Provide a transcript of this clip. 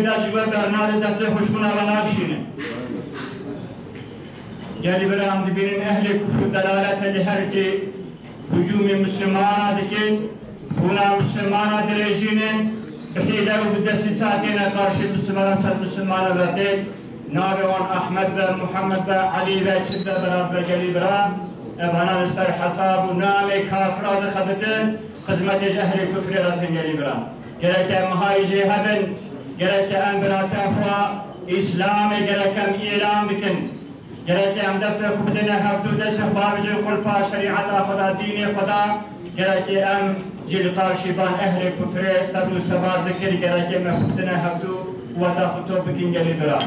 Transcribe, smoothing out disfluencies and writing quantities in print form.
Dacıva Bernar'ı deste hoşbuna bana bişinin. Gel biram dibinin ehli küfür delalet her ki hücum-i Müslümanadıki buna Müslümana direjinin hile ve desisatine karşı Müslümana verdi. Nabivan Ahmet ve Muhammed ve Ali ve Çibde beraber gel biram bana ister hesabı name kafiradı khabıtı hizmet ehli küfür yaratın gel biram. Gerek mahayci hebben gereken bir atafwa İslam'ı gereken ilan bitin gereken deste khubdine haftu deste babicin kulpa şeriata Khuda dini Khuda gereken jil karşıban ehli küfre sabu sabar dikir gereken khubdine haftu ve da khutu bikin geli bira.